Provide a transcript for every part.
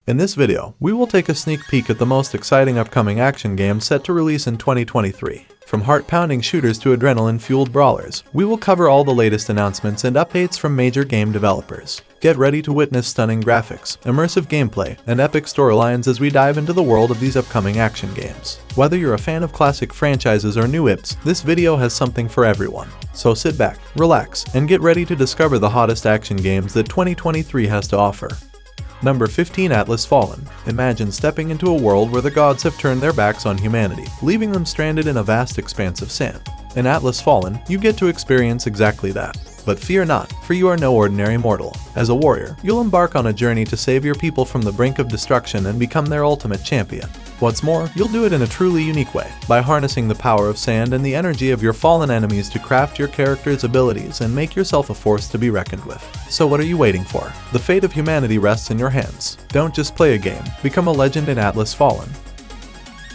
In this video, we will take a sneak peek at the most exciting upcoming action games set to release in 2023. From heart-pounding shooters to adrenaline-fueled brawlers, we will cover all the latest announcements and updates from major game developers. Get ready to witness stunning graphics, immersive gameplay, and epic storylines as we dive into the world of these upcoming action games. Whether you're a fan of classic franchises or new IPs, this video has something for everyone. So sit back, relax, and get ready to discover the hottest action games that 2023 has to offer. Number 15, Atlas Fallen. Imagine stepping into a world where the gods have turned their backs on humanity, leaving them stranded in a vast expanse of sand. In Atlas Fallen, you get to experience exactly that. But fear not, for you are no ordinary mortal. As a warrior, you'll embark on a journey to save your people from the brink of destruction and become their ultimate champion. What's more, you'll do it in a truly unique way, by harnessing the power of sand and the energy of your fallen enemies to craft your character's abilities and make yourself a force to be reckoned with. So what are you waiting for? The fate of humanity rests in your hands. Don't just play a game, become a legend in Atlas Fallen.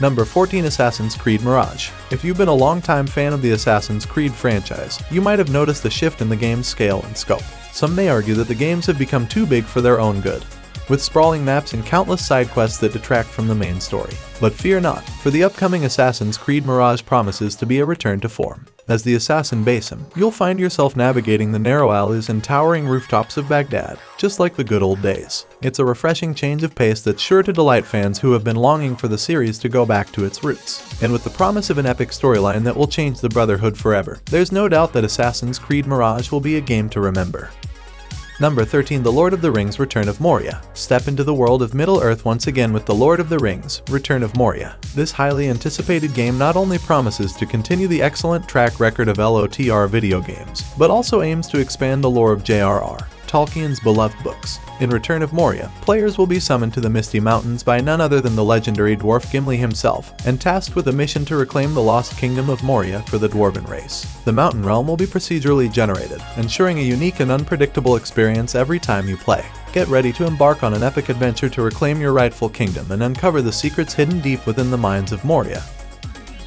Number 14, Assassin's Creed Mirage. If you've been a long-time fan of the Assassin's Creed franchise, you might have noticed a shift in the game's scale and scope. Some may argue that the games have become too big for their own good, with sprawling maps and countless side quests that detract from the main story. But fear not, for the upcoming Assassin's Creed Mirage promises to be a return to form. As the assassin Basim, you'll find yourself navigating the narrow alleys and towering rooftops of Baghdad, just like the good old days. It's a refreshing change of pace that's sure to delight fans who have been longing for the series to go back to its roots. And with the promise of an epic storyline that will change the Brotherhood forever, there's no doubt that Assassin's Creed Mirage will be a game to remember. Number 13, The Lord of the Rings: Return of Moria. Step into the world of Middle-earth once again with The Lord of the Rings: Return of Moria. This highly anticipated game not only promises to continue the excellent track record of LOTR video games, but also aims to expand the lore of J.R.R. Tolkien's beloved books. In Return of Moria, players will be summoned to the Misty Mountains by none other than the legendary dwarf Gimli himself, and tasked with a mission to reclaim the lost kingdom of Moria for the dwarven race. The mountain realm will be procedurally generated, ensuring a unique and unpredictable experience every time you play. Get ready to embark on an epic adventure to reclaim your rightful kingdom and uncover the secrets hidden deep within the mines of Moria.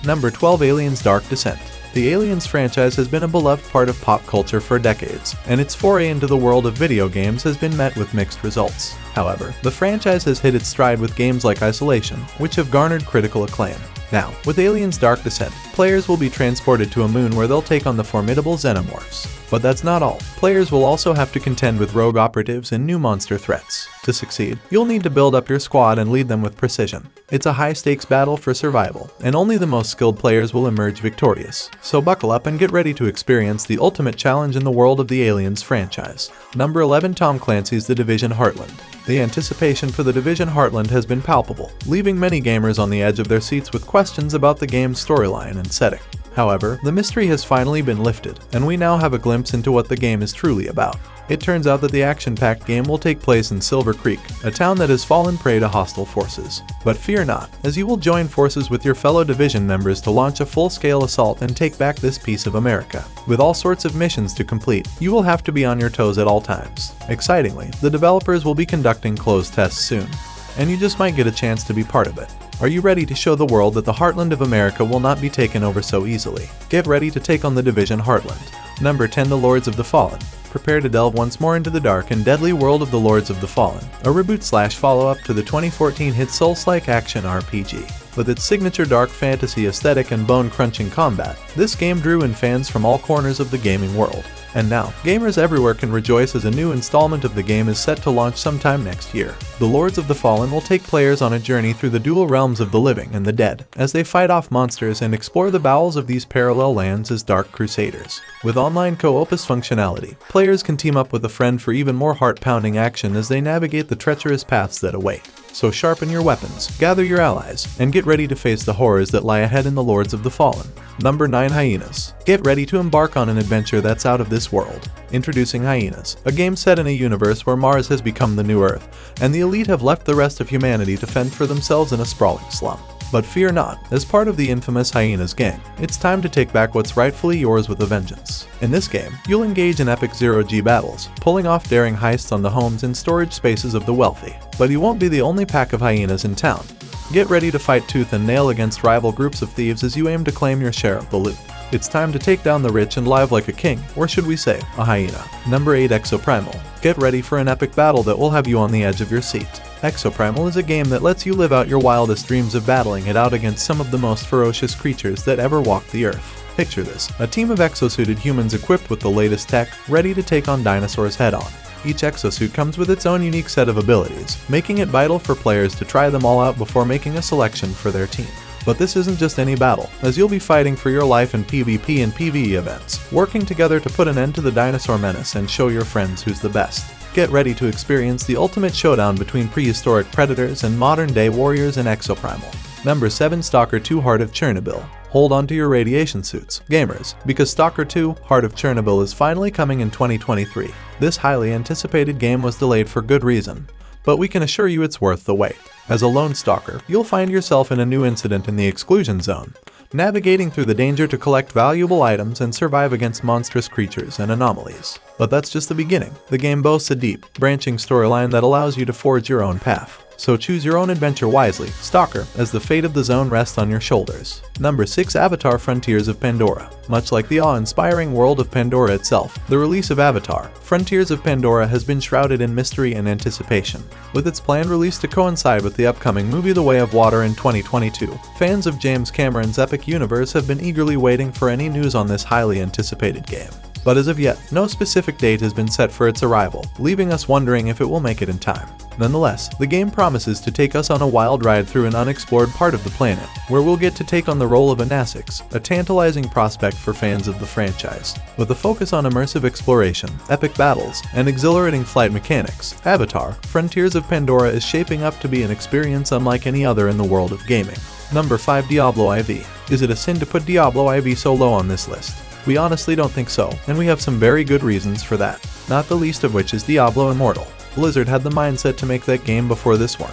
Number 12, Aliens: Dark Descent. The Aliens franchise has been a beloved part of pop culture for decades, and its foray into the world of video games has been met with mixed results. However, the franchise has hit its stride with games like Isolation, which have garnered critical acclaim. Now, with Aliens: Dark Descent, players will be transported to a moon where they'll take on the formidable xenomorphs. But that's not all. Players will also have to contend with rogue operatives and new monster threats. To succeed, you'll need to build up your squad and lead them with precision. It's a high-stakes battle for survival, and only the most skilled players will emerge victorious. So buckle up and get ready to experience the ultimate challenge in the world of the Aliens franchise. Number 11, Tom Clancy's The Division: Heartland. The anticipation for The Division: Heartland has been palpable, leaving many gamers on the edge of their seats with questions about the game's storyline and setting. However, the mystery has finally been lifted, and we now have a glimpse into what the game is truly about. It turns out that the action-packed game will take place in Silver Creek, a town that has fallen prey to hostile forces. But fear not, as you will join forces with your fellow Division members to launch a full-scale assault and take back this piece of America. With all sorts of missions to complete, you will have to be on your toes at all times. Excitingly, the developers will be conducting closed tests soon, and you just might get a chance to be part of it. Are you ready to show the world that the heartland of America will not be taken over so easily? Get ready to take on the Division: Heartland. Number 10, The Lords of the Fallen. Prepare to delve once more into the dark and deadly world of The Lords of the Fallen, a reboot/follow-up to the 2014 hit Souls-like action RPG. With its signature dark fantasy aesthetic and bone-crunching combat, this game drew in fans from all corners of the gaming world. And now, gamers everywhere can rejoice as a new installment of the game is set to launch sometime next year. The Lords of the Fallen will take players on a journey through the dual realms of the living and the dead, as they fight off monsters and explore the bowels of these parallel lands as Dark Crusaders. With online co-opus functionality, players can team up with a friend for even more heart-pounding action as they navigate the treacherous paths that await. So sharpen your weapons, gather your allies, and get ready to face the horrors that lie ahead in The Lords of the Fallen. Number 9, Hyenas. Get ready to embark on an adventure that's out of this world. Introducing Hyenas, a game set in a universe where Mars has become the new Earth, and the elite have left the rest of humanity to fend for themselves in a sprawling slum. But fear not, as part of the infamous Hyenas gang, it's time to take back what's rightfully yours with a vengeance. In this game, you'll engage in epic zero-G battles, pulling off daring heists on the homes and storage spaces of the wealthy. But you won't be the only pack of hyenas in town. Get ready to fight tooth and nail against rival groups of thieves as you aim to claim your share of the loot. It's time to take down the rich and live like a king, or should we say, a hyena. Number 8, Exoprimal. Get ready for an epic battle that will have you on the edge of your seat. Exoprimal is a game that lets you live out your wildest dreams of battling it out against some of the most ferocious creatures that ever walked the earth. Picture this, a team of exosuited humans equipped with the latest tech, ready to take on dinosaurs head-on. Each exosuit comes with its own unique set of abilities, making it vital for players to try them all out before making a selection for their team. But this isn't just any battle, as you'll be fighting for your life in PvP and PvE events, working together to put an end to the dinosaur menace and show your friends who's the best. Get ready to experience the ultimate showdown between prehistoric predators and modern-day warriors in Exoprimal. Number 7. Stalker 2 Heart of Chernobyl. Hold on to your radiation suits, gamers, because Stalker 2 Heart of Chernobyl is finally coming in 2023. This highly anticipated game was delayed for good reason, but we can assure you it's worth the wait. As a lone stalker, you'll find yourself in a new incident in the exclusion zone, navigating through the danger to collect valuable items and survive against monstrous creatures and anomalies. But that's just the beginning. The game boasts a deep, branching storyline that allows you to forge your own path. So choose your own adventure wisely, Stalker, as the fate of the zone rests on your shoulders. Number 6. Avatar Frontiers of Pandora. Much like the awe-inspiring world of Pandora itself, the release of Avatar Frontiers of Pandora has been shrouded in mystery and anticipation. With its planned release to coincide with the upcoming movie The Way of Water in 2022, fans of James Cameron's epic universe have been eagerly waiting for any news on this highly anticipated game. But as of yet, no specific date has been set for its arrival, leaving us wondering if it will make it in time. Nonetheless, the game promises to take us on a wild ride through an unexplored part of the planet, where we'll get to take on the role of Hyenas, a tantalizing prospect for fans of the franchise. With a focus on immersive exploration, epic battles, and exhilarating flight mechanics, Avatar Frontiers of Pandora is shaping up to be an experience unlike any other in the world of gaming. Number 5. Diablo IV. Is it a sin to put Diablo IV so low on this list? We honestly don't think so, and we have some very good reasons for that, not the least of which is Diablo Immortal. Blizzard had the mindset to make that game before this one,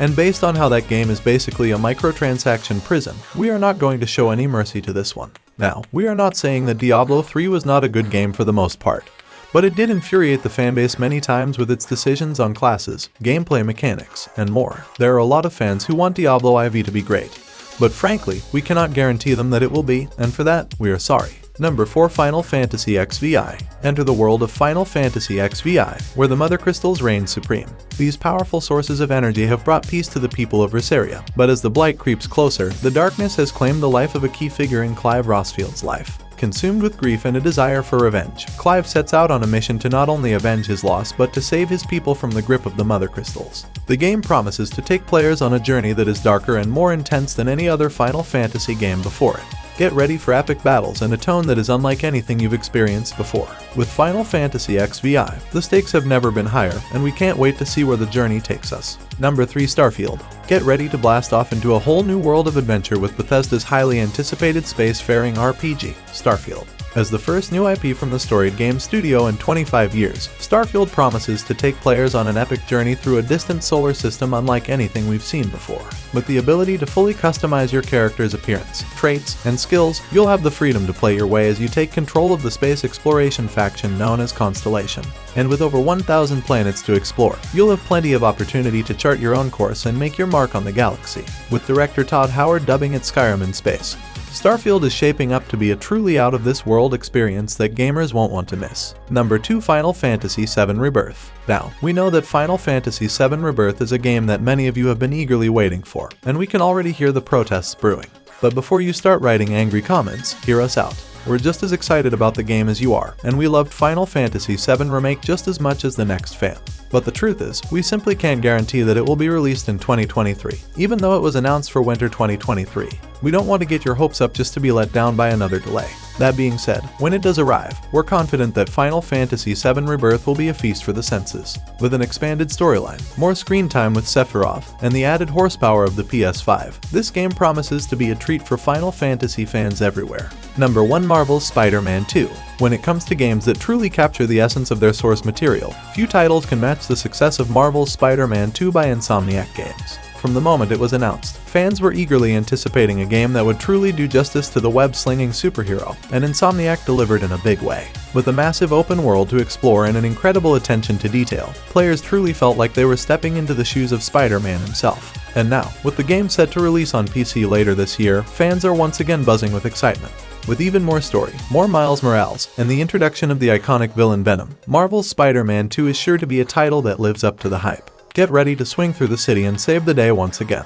and based on how that game is basically a microtransaction prison, we are not going to show any mercy to this one. Now, we are not saying that Diablo 3 was not a good game for the most part, but it did infuriate the fanbase many times with its decisions on classes, gameplay mechanics, and more. There are a lot of fans who want Diablo IV to be great, but frankly, we cannot guarantee them that it will be, and for that, we are sorry. Number 4. Final Fantasy XVI. Enter the world of Final Fantasy XVI, where the Mother Crystals reign supreme. These powerful sources of energy have brought peace to the people of Rosaria, but as the blight creeps closer, the darkness has claimed the life of a key figure in Clive Rosfield's life. Consumed with grief and a desire for revenge, Clive sets out on a mission to not only avenge his loss but to save his people from the grip of the Mother Crystals. The game promises to take players on a journey that is darker and more intense than any other Final Fantasy game before it. Get ready for epic battles and a tone that is unlike anything you've experienced before. With Final Fantasy XVI, the stakes have never been higher, and we can't wait to see where the journey takes us. Number 3. Starfield. Get ready to blast off into a whole new world of adventure with Bethesda's highly anticipated spacefaring RPG, Starfield. As the first new IP from the storied game studio in 25 years, Starfield promises to take players on an epic journey through a distant solar system unlike anything we've seen before. With the ability to fully customize your character's appearance, traits, and skills, you'll have the freedom to play your way as you take control of the space exploration faction known as Constellation. And with over 1,000 planets to explore, you'll have plenty of opportunity to chart your own course and make your mark on the galaxy. With director Todd Howard dubbing it Skyrim in space, Starfield is shaping up to be a truly out-of-this-world experience that gamers won't want to miss. Number 2. Final Fantasy VII Rebirth. Now, we know that Final Fantasy VII Rebirth is a game that many of you have been eagerly waiting for, and we can already hear the protests brewing. But before you start writing angry comments, hear us out. We're just as excited about the game as you are, and we loved Final Fantasy VII Remake just as much as the next fan. But the truth is, we simply can't guarantee that it will be released in 2023, even though it was announced for winter 2023. We don't want to get your hopes up just to be let down by another delay. That being said, when it does arrive, we're confident that Final Fantasy VII Rebirth will be a feast for the senses. With an expanded storyline, more screen time with Sephiroth, and the added horsepower of the PS5, this game promises to be a treat for Final Fantasy fans everywhere. Number 1. Marvel's Spider-Man 2. When it comes to games that truly capture the essence of their source material, few titles can match the success of Marvel's Spider-Man 2 by Insomniac Games. From the moment it was announced, fans were eagerly anticipating a game that would truly do justice to the web-slinging superhero, and Insomniac delivered in a big way. With a massive open world to explore and an incredible attention to detail, players truly felt like they were stepping into the shoes of Spider-Man himself. And now, with the game set to release on PC later this year, fans are once again buzzing with excitement. With even more story, more Miles Morales, and the introduction of the iconic villain Venom, Marvel's Spider-Man 2 is sure to be a title that lives up to the hype. get ready to swing through the city and save the day once again.